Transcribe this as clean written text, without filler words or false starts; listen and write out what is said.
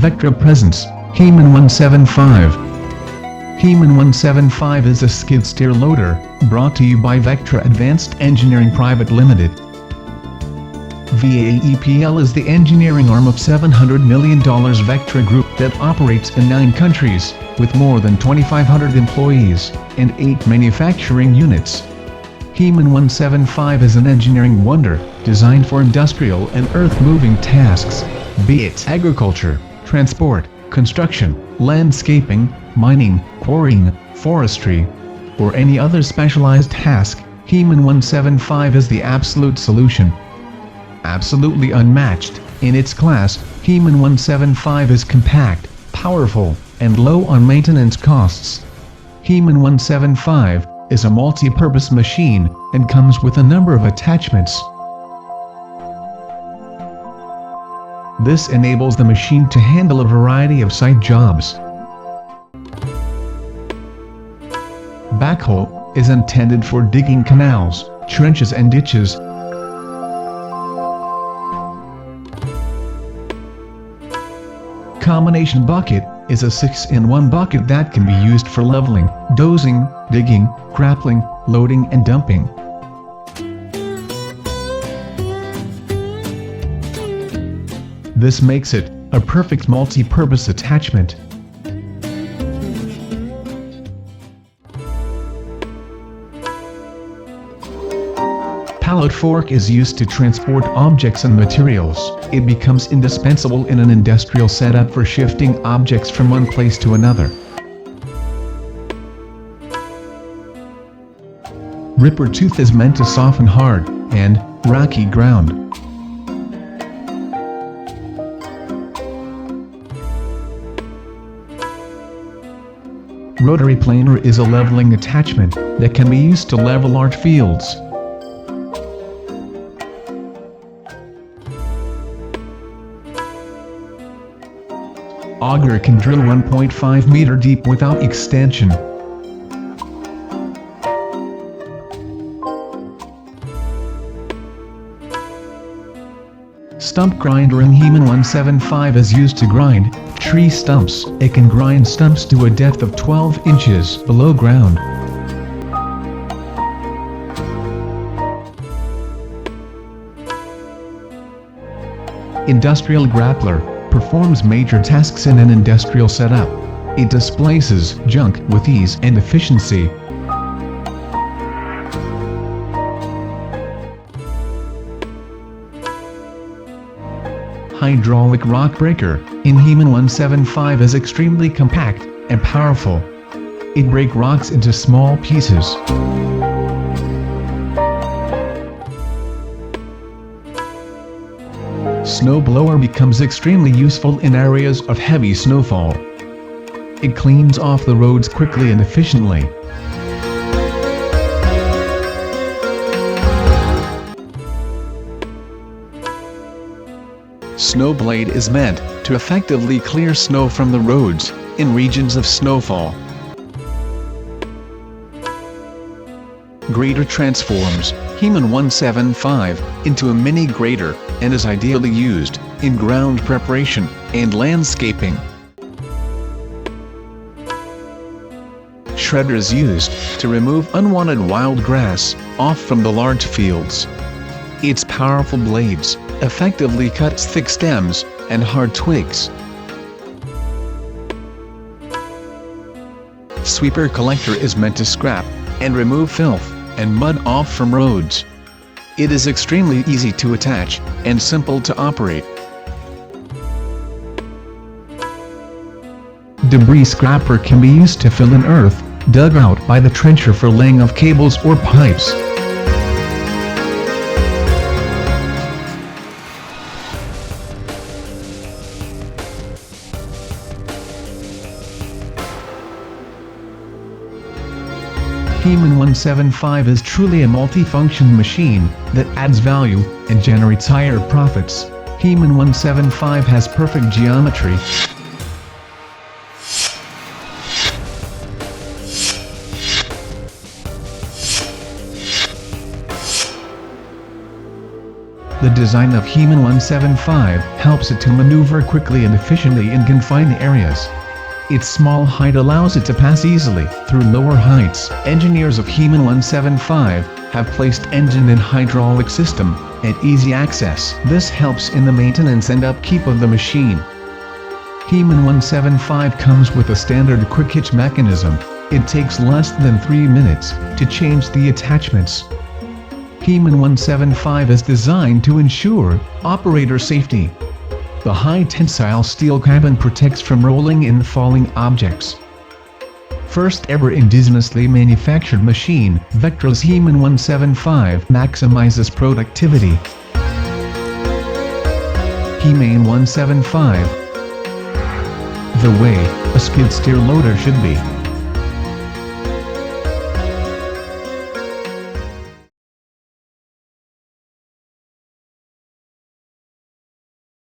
Vectra presents Heman 175. Heman 175 is a skid steer loader, brought to you by Vectra Advanced Engineering Private Limited. VAEPL is the engineering arm of $700 million Vectra Group that operates in 9 countries, with more than 2,500 employees, and 8 manufacturing units. Heman 175 is an engineering wonder, designed for industrial and earth-moving tasks, be it agriculture, transport, construction, landscaping, mining, quarrying, forestry, or any other specialized task. Heman 175 is the absolute solution. Absolutely unmatched in its class, Heman 175 is compact, powerful, and low on maintenance costs. Heman 175 is a multi-purpose machine and comes with a number of attachments. This enables the machine to handle a variety of site jobs. Backhoe is intended for digging canals, trenches and ditches. Combination bucket is a 6-in-1 bucket that can be used for leveling, dozing, digging, grappling, loading and dumping. This makes it a perfect multi-purpose attachment. Pallet fork is used to transport objects and materials. It becomes indispensable in an industrial setup for shifting objects from one place to another. Ripper tooth is meant to soften hard and rocky ground. Rotary planer is a leveling attachment that can be used to level large fields. Auger can drill 1.5 meter deep without extension. Stump grinder in Heman 175 is used to grind tree stumps. It can grind stumps to a depth of 12 inches below ground. Industrial grappler performs major tasks in an industrial setup. It displaces junk with ease and efficiency. Hydraulic rock breaker in Heman 175 is extremely compact and powerful. It breaks rocks into small pieces. Snowblower becomes extremely useful in areas of heavy snowfall. It cleans off the roads quickly and efficiently. Snowblade is meant to effectively clear snow from the roads in regions of snowfall. Grader transforms Heman 175 into a mini grader and is ideally used in ground preparation and landscaping. Shredder is used to remove unwanted wild grass off from the large fields. Its powerful blades effectively cuts thick stems and hard twigs. Sweeper collector is meant to scrap and remove filth and mud off from roads. It is extremely easy to attach and simple to operate. Debris scraper can be used to fill in earth dug out by the trencher for laying of cables or pipes. Heman 175 is truly a multi-function machine that adds value and generates higher profits. Heman 175 has perfect geometry. The design of Heman 175 helps it to maneuver quickly and efficiently in confined areas. Its small height allows it to pass easily through lower heights. Engineers of Heman 175 have placed engine and hydraulic system at easy access. This helps in the maintenance and upkeep of the machine. Heman 175 comes with a standard quick hitch mechanism. It takes less than 3 minutes to change the attachments. Heman 175 is designed to ensure operator safety. The high tensile steel cabin protects from rolling and falling objects. First ever indigenously manufactured machine, Vectra's Heman 175 maximizes productivity. Heman 175. The way a skid steer loader should be.